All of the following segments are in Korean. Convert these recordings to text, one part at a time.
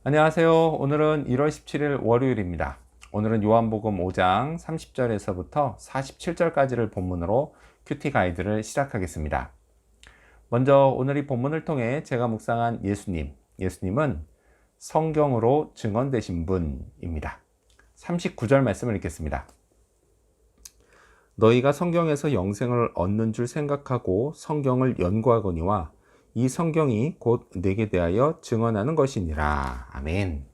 안녕하세요. 오늘은 1월 17일 월요일입니다. 오늘은 요한복음 5장 30절에서부터 47절까지를 본문으로 큐티 가이드를 시작하겠습니다. 먼저 오늘 이 본문을 통해 제가 묵상한 예수님은 성경으로 증언되신 분입니다. 39절 말씀을 읽겠습니다. 너희가 성경에서 영생을 얻는 줄 생각하고 성경을 연구하거니와 이 성경이 곧 내게 대하여 증언하는 것이니라. 아멘.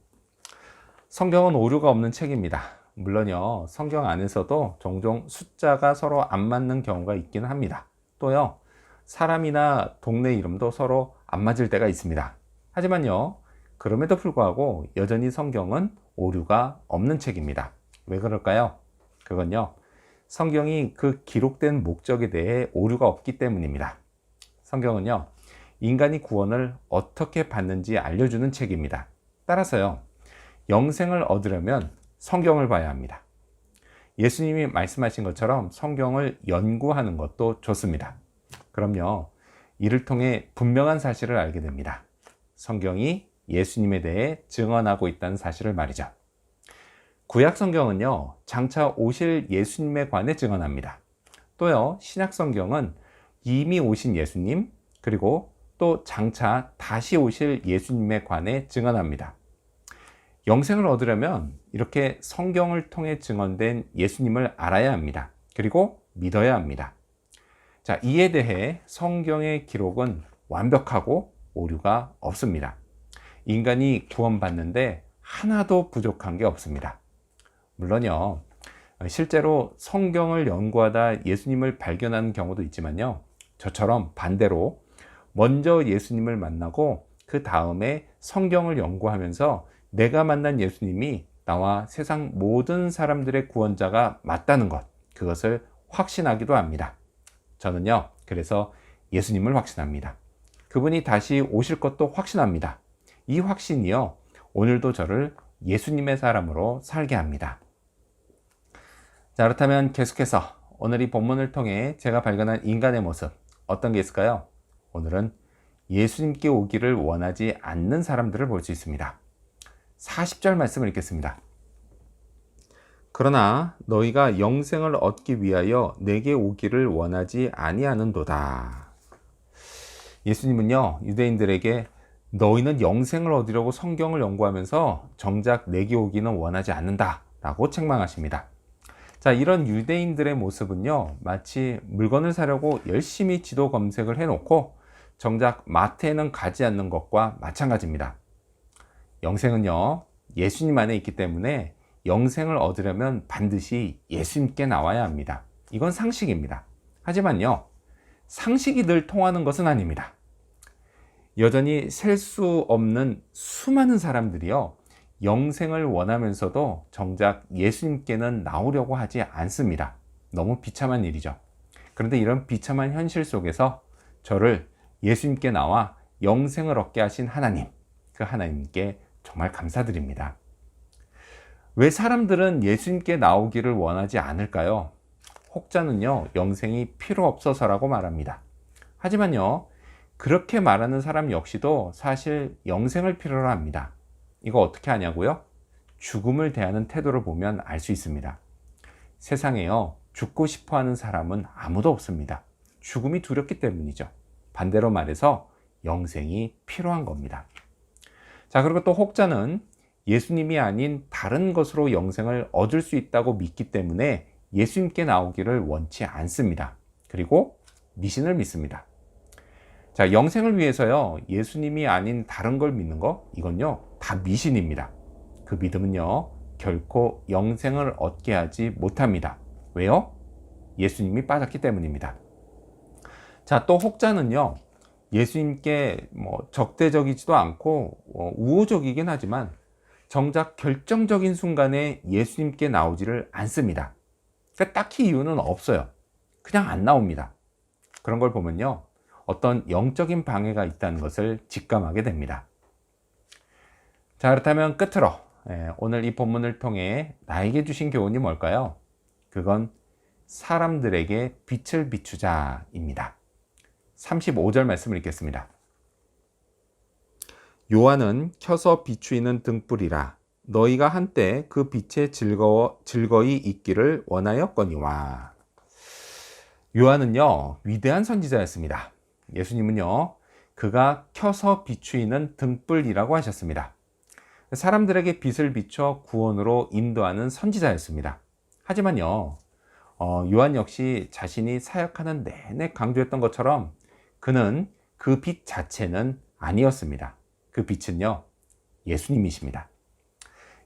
성경은 오류가 없는 책입니다. 물론요, 성경 안에서도 종종 숫자가 서로 안 맞는 경우가 있긴 합니다. 또요, 사람이나 동네 이름도 서로 안 맞을 때가 있습니다. 하지만요, 그럼에도 불구하고 여전히 성경은 오류가 없는 책입니다. 왜 그럴까요? 그건요, 성경이 그 기록된 목적에 대해 오류가 없기 때문입니다. 성경은요, 인간이 구원을 어떻게 받는지 알려주는 책입니다. 따라서요, 영생을 얻으려면 성경을 봐야 합니다. 예수님이 말씀하신 것처럼 성경을 연구하는 것도 좋습니다. 그럼요, 이를 통해 분명한 사실을 알게 됩니다. 성경이 예수님에 대해 증언하고 있다는 사실을 말이죠. 구약 성경은요, 장차 오실 예수님에 관해 증언합니다. 또요, 신약 성경은 이미 오신 예수님, 그리고 또 장차 다시 오실 예수님에 관해 증언합니다. 영생을 얻으려면 이렇게 성경을 통해 증언된 예수님을 알아야 합니다. 그리고 믿어야 합니다. 자, 이에 대해 성경의 기록은 완벽하고 오류가 없습니다. 인간이 구원받는데 하나도 부족한 게 없습니다. 물론요, 실제로 성경을 연구하다 예수님을 발견하는 경우도 있지만요, 저처럼 반대로 먼저 예수님을 만나고 그 다음에 성경을 연구하면서 내가 만난 예수님이 나와 세상 모든 사람들의 구원자가 맞다는 것, 그것을 확신하기도 합니다. 저는요, 그래서 예수님을 확신합니다. 그분이 다시 오실 것도 확신합니다. 이 확신이요, 오늘도 저를 예수님의 사람으로 살게 합니다. 자, 그렇다면 계속해서 오늘 이 본문을 통해 제가 발견한 인간의 모습, 어떤 게 있을까요? 오늘은 예수님께 오기를 원하지 않는 사람들을 볼 수 있습니다. 40절 말씀을 읽겠습니다. 그러나 너희가 영생을 얻기 위하여 내게 오기를 원하지 아니하는도다. 예수님은요, 유대인들에게 너희는 영생을 얻으려고 성경을 연구하면서 정작 내게 오기는 원하지 않는다 라고 책망하십니다. 자, 이런 유대인들의 모습은요, 마치 물건을 사려고 열심히 지도 검색을 해놓고 정작 마트에는 가지 않는 것과 마찬가지입니다. 영생은요, 예수님 안에 있기 때문에 영생을 얻으려면 반드시 예수님께 나와야 합니다. 이건 상식입니다. 하지만요, 상식이 늘 통하는 것은 아닙니다. 여전히 셀 수 없는 수많은 사람들이요, 영생을 원하면서도 정작 예수님께는 나오려고 하지 않습니다. 너무 비참한 일이죠. 그런데 이런 비참한 현실 속에서 저를 예수님께 나와 영생을 얻게 하신 하나님, 그 하나님께 정말 감사드립니다. 왜 사람들은 예수님께 나오기를 원하지 않을까요? 혹자는요, 영생이 필요 없어서라고 말합니다. 하지만요, 그렇게 말하는 사람 역시도 사실 영생을 필요로 합니다. 이거 어떻게 하냐고요? 죽음을 대하는 태도를 보면 알 수 있습니다. 세상에요, 죽고 싶어 하는 사람은 아무도 없습니다. 죽음이 두렵기 때문이죠. 반대로 말해서 영생이 필요한 겁니다. 자, 그리고 또 혹자는 예수님이 아닌 다른 것으로 영생을 얻을 수 있다고 믿기 때문에 예수님께 나오기를 원치 않습니다. 그리고 미신을 믿습니다. 자, 영생을 위해서요, 예수님이 아닌 다른 걸 믿는 거, 이건요, 다 미신입니다. 그 믿음은요, 결코 영생을 얻게 하지 못합니다. 왜요? 예수님이 빠졌기 때문입니다. 자, 또 혹자는요, 예수님께 적대적이지도 않고 우호적이긴 하지만 정작 결정적인 순간에 예수님께 나오지를 않습니다. 그러니까 딱히 이유는 없어요. 그냥 안 나옵니다. 그런 걸 보면요, 어떤 영적인 방해가 있다는 것을 직감하게 됩니다. 자, 그렇다면 끝으로 오늘 이 본문을 통해 나에게 주신 교훈이 뭘까요? 그건 사람들에게 빛을 비추자입니다. 35절 말씀을 읽겠습니다. 요한은 켜서 비추이는 등불이라. 너희가 한때 그 빛에 즐거이 있기를 원하였거니와. 요한은요, 위대한 선지자였습니다. 예수님은요, 그가 켜서 비추이는 등불이라고 하셨습니다. 사람들에게 빛을 비춰 구원으로 인도하는 선지자였습니다. 하지만요, 요한 역시 자신이 사역하는 내내 강조했던 것처럼 그는 그 빛 자체는 아니었습니다. 그 빛은요, 예수님이십니다.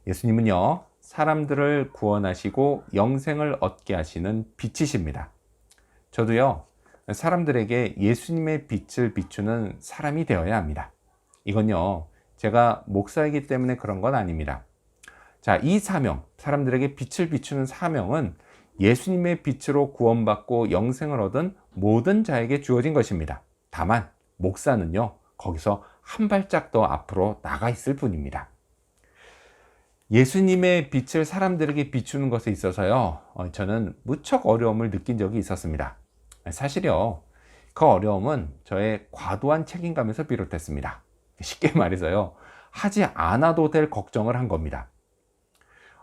예수님은요, 사람들을 구원하시고 영생을 얻게 하시는 빛이십니다. 저도요, 사람들에게 예수님의 빛을 비추는 사람이 되어야 합니다. 이건요, 제가 목사이기 때문에 그런 건 아닙니다. 자, 이 사명, 사람들에게 빛을 비추는 사명은 예수님의 빛으로 구원받고 영생을 얻은 모든 자에게 주어진 것입니다. 다만 목사는요, 거기서 한 발짝 더 앞으로 나가 있을 뿐입니다. 예수님의 빛을 사람들에게 비추는 것에 있어서요, 저는 무척 어려움을 느낀 적이 있었습니다. 사실요, 그 어려움은 저의 과도한 책임감에서 비롯됐습니다. 쉽게 말해서요, 하지 않아도 될 걱정을 한 겁니다.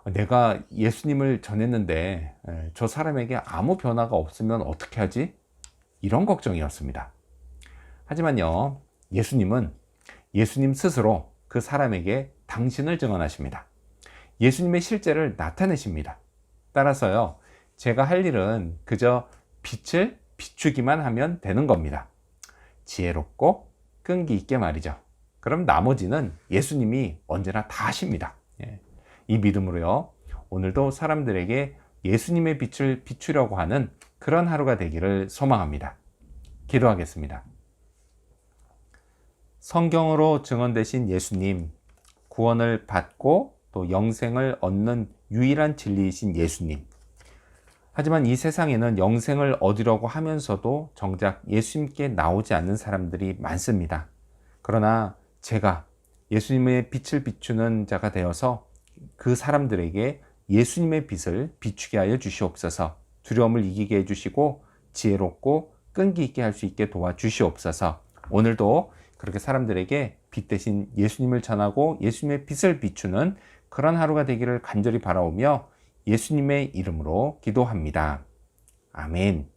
내가 예수님을 전했는데 저 사람에게 아무 변화가 없으면 어떻게 하지? 이런 걱정이었습니다. 하지만요, 예수님은 예수님 스스로 그 사람에게 당신을 증언하십니다. 예수님의 실제를 나타내십니다. 따라서요, 제가 할 일은 그저 빛을 비추기만 하면 되는 겁니다. 지혜롭고 끈기 있게 말이죠. 그럼 나머지는 예수님이 언제나 다 하십니다. 이 믿음으로요, 오늘도 사람들에게 예수님의 빛을 비추려고 하는 그런 하루가 되기를 소망합니다. 기도하겠습니다. 성경으로 증언되신 예수님, 구원을 받고 또 영생을 얻는 유일한 진리이신 예수님. 하지만 이 세상에는 영생을 얻으려고 하면서도 정작 예수님께 나오지 않는 사람들이 많습니다. 그러나 제가 예수님의 빛을 비추는 자가 되어서 그 사람들에게 예수님의 빛을 비추게 하여 주시옵소서. 두려움을 이기게 해주시고 지혜롭고 끈기 있게 할 수 있게 도와주시옵소서. 오늘도 그렇게 사람들에게 빛 대신 예수님을 전하고 예수님의 빛을 비추는 그런 하루가 되기를 간절히 바라오며 예수님의 이름으로 기도합니다. 아멘.